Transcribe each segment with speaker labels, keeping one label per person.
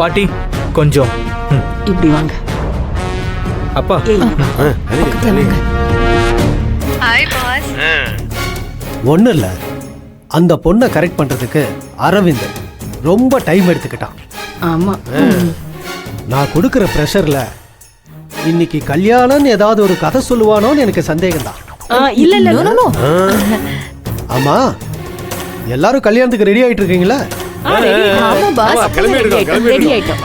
Speaker 1: பாட்டி கொஞ்சம்
Speaker 2: இப்படி வாங்க.
Speaker 1: அப்பா
Speaker 3: ஒன்றும் இல்லை, அந்த பொண்ணை கரெக்ட் பண்ணுறதுக்கு அரவிந்த் ரொம்ப டைம் எடுத்துக்கிட்டான்.
Speaker 2: ஆமா,
Speaker 3: நான் கொடுக்குற ப்ரெஷரில் இன்னைக்கு கல்யாணம்னு ஏதாவது ஒரு கதை சொல்லுவானோன்னு எனக்கு சந்தேகம் தான்.
Speaker 2: இல்ல இல்ல.
Speaker 3: ஆமா, எல்லாரும் கல்யாணத்துக்கு ரெடி ஆயிட்டு இருக்கீங்களா?
Speaker 2: ரெடி ஆயிட்டோம்.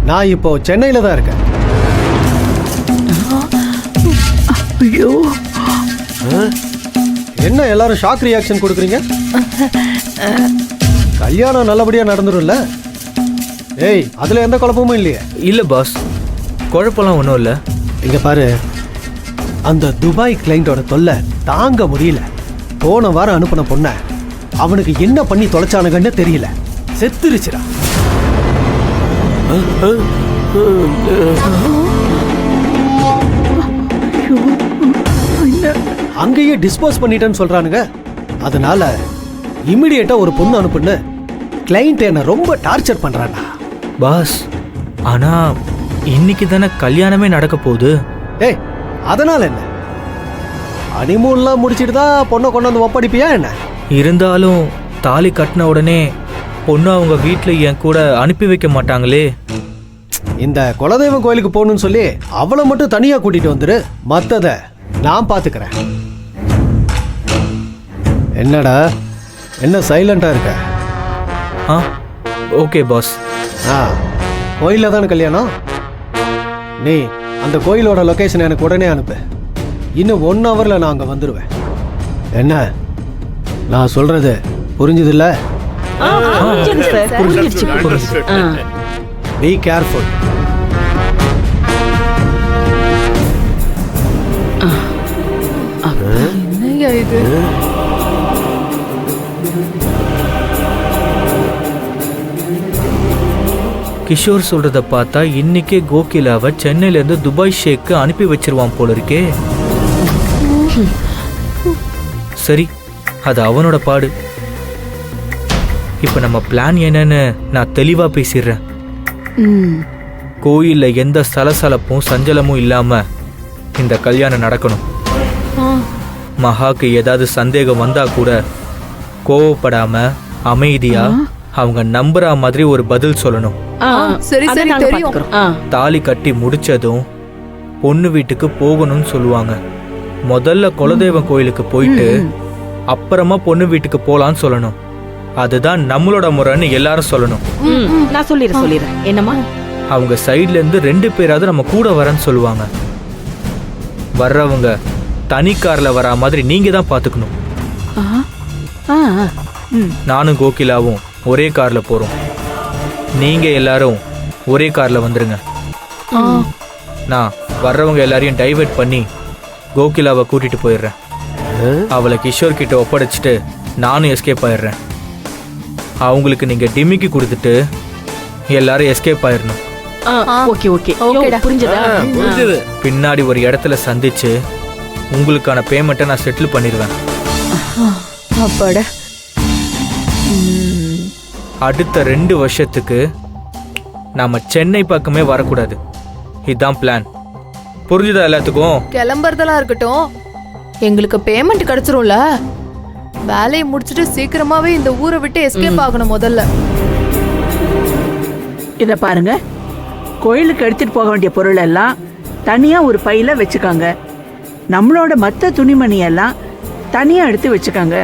Speaker 3: நான் இப்போ சென்னையில தான் இருக்கேன்.
Speaker 2: ஐயோ,
Speaker 3: என்ன எல்லாரும் ஷாக் ரியாக்ஷன் கொடுக்குறீங்க? கல்யாணம் நல்லபடியா நடந்துரும்ல? ஏய், அதுல எந்த குழப்பமும் இல்லையே?
Speaker 1: இல்ல பாஸ், குழப்பம்லாம் ஒன்றும் இல்லை.
Speaker 3: இங்க பாரு, அந்த துபாய் கிளைண்டோட தொல்லை தாங்க முடியல. போன வாரம் அனுப்பின பொண்ண அவனுக்கு என்ன பண்ணி தொலைச்சானுங்கன்னு தெரியல, செத்துருச்சுடா. அங்கேயே டிஸ்போஸ் பண்ணிட்டேன்னு சொல்றானுங்க. அதனால இமிடியேட்டா ஒரு பொண்ணு அனுப்புன்னு கிளைண்ட் என்ன ரொம்ப டார்ச்சர் பண்றானா.
Speaker 1: பாஸ், ஆனா இன்னைக்கு தானே கல்யாணமே நடக்க போகுது.
Speaker 3: ஏய், அதனால என்ன? ஹனிமூன்லாம் முடிச்சிட்டு தான் பொண்ணை கொண்டு வந்து ஒப்படைப்பியா என்ன?
Speaker 1: இருந்தாலும் தாலி கட்டின உடனே பொண்ணு அவங்க வீட்டில் என் கூட அனுப்பி வைக்க மாட்டாங்களே.
Speaker 3: இந்த குலதெய்வம் கோயிலுக்கு போகணும்னு சொல்லி அவளை மட்டும் தனியா கூட்டிட்டு வந்துரு, மத்தத நான் பாத்துக்கிறேன். என்னடா, என்ன சைலண்டா இருக்க?
Speaker 1: ஆ ஓகே பாஸ்.
Speaker 3: கோயிலில் தானே கல்யாணம்? நீ அந்த கோயிலோட லொகேஷன் எனக்கு உடனே அனுப்பு. இன்னும் 1 ஹவர்ல நான் அங்கே வந்துடுவேன். என்ன நான் சொல்றது புரிஞ்சுதுல்ல? Be careful.
Speaker 2: என்னையா இது?
Speaker 1: கிஷோர் சொல்றத பார்த்தா இன்னைக்கே கோகிலாவை சென்னையில இருந்து துபாய் ஷேக்கு அனுப்பி வச்சிருவான் போல இருக்கே. சரி, அது அவனோட பாடு. இப்ப நம்ம பிளான் என்னன்னு நான் தெளிவா பேசிடுறேன். கோயில்ல எந்த சலசலப்பும் சஞ்சலமும் இல்லாம இந்த கல்யாணம் நடக்கணும். மகாக்கு ஏதாவது சந்தேகம் வந்தா கூட கோவப்படாம அமைதியா அவங்க நம்புற மாதிரி ஒரு பதில் சொல்லணும்.
Speaker 2: சரி சரி, தெரியும்.
Speaker 1: தாலி கட்டி முடிச்சதும் பொண்ணு வீட்டுக்கு போகணும்னு சொல்லுவாங்க. முதல்ல குலதெய்வம் கோயிலுக்கு போயிட்டு அப்புறமா பொண்ணு வீட்டுக்கு போலான்னு சொல்லணும். அதுதான் நம்மளோட முறைன்னு எல்லாரும் சொல்லணும்.
Speaker 2: நான் சொல்லிடுறேன். என்னம்மா?
Speaker 1: அவங்க சைட்ல இருந்து 2 பேராவது நம்ம கூட வரேன்னு சொல்லுவாங்க. வர்றவங்க தனி கார்ல வரா மாதிரி நீங்க தான் பாத்துக்கணும். நானும் கோகிலாவும் ஒரே கார்ல போறோம். நீங்க எல்லாரும் ஒரே கார்ல வந்துருங்க. நான் வர்றவங்க எல்லாரையும் டைவர்ட் பண்ணி கோகிலாவை கூட்டிட்டு போயிடுறேன். அவளை கிஷோர் கிட்ட ஒப்படைச்சிட்டு நானும் எஸ்கேப் ஆயிடுறேன். அவங்களுக்கு நீங்க டிமிக்கி கொடுத்துட்டு எல்லாரும் எஸ்கேப் ஆயிடணும்.
Speaker 2: புரிஞ்சது.
Speaker 1: பின்னாடி ஒரு இடத்துல சந்திச்சு உங்களுக்கான பேமெண்ட்டை நான் செட்டில் பண்ணிடுவேன். அடுத்த 2 வருஷத்துக்கு நாம சென்னை பக்கமே வரக்கூடாது. இதுதான் பிளான். புரிஞ்சுதா எல்லாத்துக்கும்?
Speaker 4: கிளம்புறதெல்லாம் இருக்கட்டும், எங்களுக்கு பேமெண்ட் கிடைச்சிரும்ல? வேலையை முடிச்சுட்டு சீக்கிரமாவே இந்த ஊரை விட்டு எஸ்கேப் ஆகணும். முதல்ல
Speaker 2: இத பாருங்க, கோயிலுக்கு எடுத்துட்டு போக வேண்டிய பொருள் எல்லாம் தனியா ஒரு பையில வச்சுக்காங்க. நம்மளோட மற்ற துணிமணி எல்லாம் தனியா எடுத்து வச்சுக்காங்க.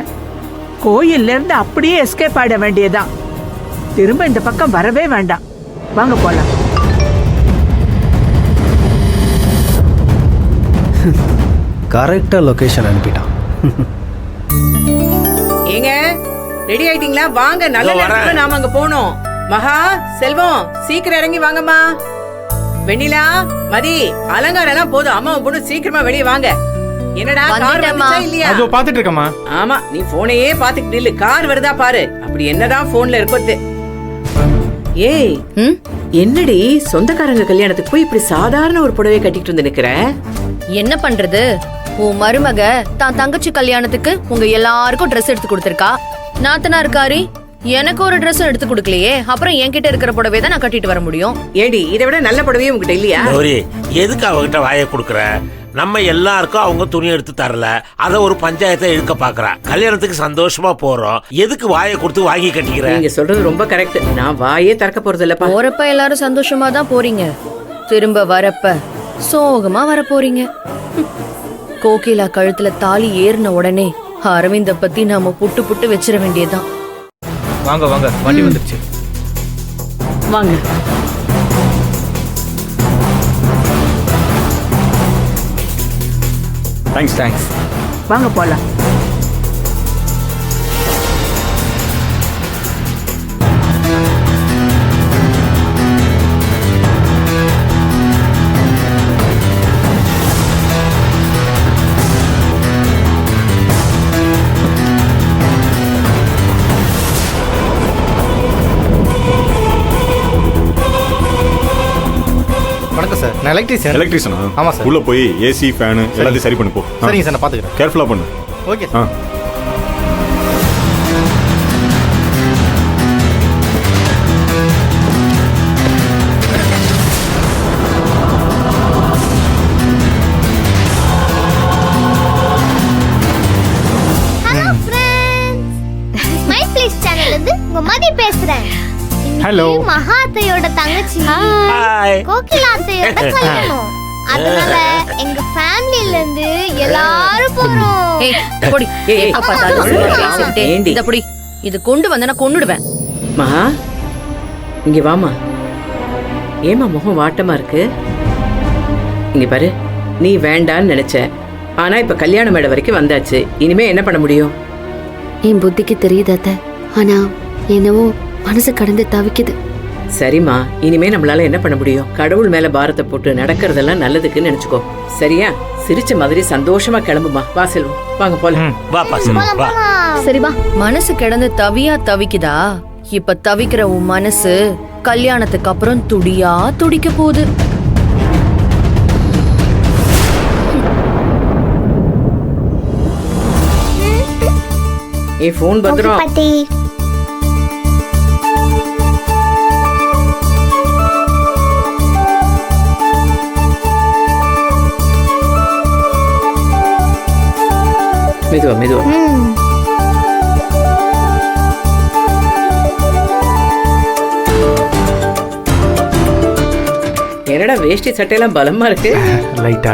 Speaker 2: கோயில்ல இருந்து அப்படியே எஸ்கேப் ஆட வேண்டியதான். திரும்ப இந்த பக்கம் வரவே வேண்டாம். வாங்க போலாம்.
Speaker 3: கரெக்டா லொகேஷன் அனுப்பிட்டான்.
Speaker 5: ஏங்க ரெடி ஆயிட்டீங்களா? வாங்க, நல்ல நேரத்துல நாம அங்க போனோம். மகா, செல்வம், சீக்கிரம் இறங்கி வாங்கம்மா. வெண்ணிலா, மதி, அலங்காரம் எல்லாம் போதும். அம்மா பொண்ணு சீக்கிரமா வெளியே வாங்க. என்னடா, கார் வந்துச்சா இல்லையா?
Speaker 6: அதோ பாத்துட்டு இருக்கமா.
Speaker 5: ஆமா, நீ போனையே பாத்துக்கிட்டு நில்லு. கார் வருதா பாரு. அப்படி என்னதான் போன்ல இருக்கோது. ஏய், என்னடி சொந்தக்காரங்க கல்யாணத்துக்கு போய் இப்படி சாதாரண ஒரு புடவை கட்டிட்டு வந்து நிக்கிற?
Speaker 7: என்ன பண்றது, உன் மருமக தான் தங்கச்சி கல்யாணத்துக்கு உங்க எல்லாருக்கும் ட்ரெஸ் எடுத்து கொடுத்திருக்கா. நாத்தனார்காரி எனக்கு ஒரு Dress எடுத்து கொடுக்கலையே, அப்புறம் என்கிட்ட இருக்கிற புடவை தான் நான் கட்டிட்டு வர முடியும்.
Speaker 5: ஏடி இதை விட நல்ல புடவையே உங்ககிட்ட இல்லையா?
Speaker 6: கௌரி, எதுக்கு அவகிட்ட வாயை கொடுக்குற? நம்ம எல்லாருக்கும் அவங்க துணி எடுத்து தரல, அத ஒரு பஞ்சாயத்தை இழுக்க பாக்குறா. கல்யாணத்துக்கு சந்தோஷமா போறோம், எதுக்கு வாயை கொடுத்து வாங்கி கட்டிக்கிற?
Speaker 5: நீங்க சொல்றது ரொம்ப கரெக்ட். நான் வாயே திறக்க போறது இல்லப்பா.
Speaker 7: போறப்ப எல்லாரும் சந்தோஷமா தான் போறீங்க, திரும்ப வரப்ப சோகமா வர போறீங்க. கோகிலா கழுத்துல தாலி ஏறின உடனே அரவிந்த பத்தி நாம புட்டு புட்டு வச்சிட வேண்டியதுதான்.
Speaker 1: வாங்க வாங்க, வண்டி வந்துருச்சு.
Speaker 2: வாங்க.
Speaker 1: தேங்க்ஸ்.
Speaker 2: வாங்க போலாம்.
Speaker 8: வணக்கம் சார், நான் எலக்ட்ரீஷியன்.
Speaker 9: எலக்ட்ரீஷியனா?
Speaker 8: ஆமாம் சார்.
Speaker 9: உள்ள போய் ஏசி ஃபேனு எல்லாத்தையும் சரி பண்ணி போ.
Speaker 8: சரிங்க சார், நான் பார்த்துக்கிறேன்.
Speaker 9: கேர்ஃபுல்லா பண்ணு.
Speaker 8: ஓகே
Speaker 9: ஆ.
Speaker 8: சார்.
Speaker 10: மை ப்ளீஸ் சேனல்ல இருந்து உங்க மதி பேசுறேன்.
Speaker 8: ஹலோ.
Speaker 10: மகா அத்தையோட தங்கச்சி
Speaker 6: ஹாய்.
Speaker 10: கோகிலா அத்தையோட கல்யாணம். அதனால எங்க ஃபேமிலில இருந்து எல்லாரும் போறோம்.
Speaker 7: ஏய், போடி.
Speaker 5: ஏய்,
Speaker 7: எப்ப பார்த்தாலும் சும்மா பேசிக்கிட்டே.
Speaker 5: ஏண்டி?
Speaker 7: இத புடி. இது கொண்டு வந்தா கொன்னுடுவேன்.
Speaker 5: மகா இங்க வாமா. ஏமா முகம் வாட்டமா இருக்கு? இங்க பாரு, நீ வேண்டான்னு நினைச்ச, ஆனா இப்ப கல்யாண மேடை வரைக்கும் வந்தாச்சு. இனிமே என்ன பண்ண முடியும்?
Speaker 11: என் புத்திக்கு தெரியுது அத்தை, ஆனா என்னவோ மனசு கடந்து தவிக்குது.
Speaker 5: சரிம்மா, இனிமே நம்மளால என்ன பண்ண முடியும்? கடவுள் மேல பாரத்தை போட்டு நடக்கிறதெல்லாம் நல்லதுக்குன்னு நினைச்சுக்கோ. சரியா? சிரிச்ச மாதிரி சந்தோஷமா கிளம்புமா. வா செல்வம், வாங்க போலாம்.
Speaker 6: வா பாசம், வா.
Speaker 11: சரி வா.
Speaker 7: மனசு கிடந்து தவியா தவிக்குதா? இப்ப தவிக்கிற உன் மனசு கல்யாணத்துக்கு அப்புறம் துடியா துடிக்க போகுது.
Speaker 5: ஏ போன் பத்திரம்.
Speaker 10: பாட்டி
Speaker 5: மெதுவா மெதுவா. என்னடா வேஷ்டி சட்டையெல்லாம் பலமா இருக்கு?
Speaker 1: லைட்டா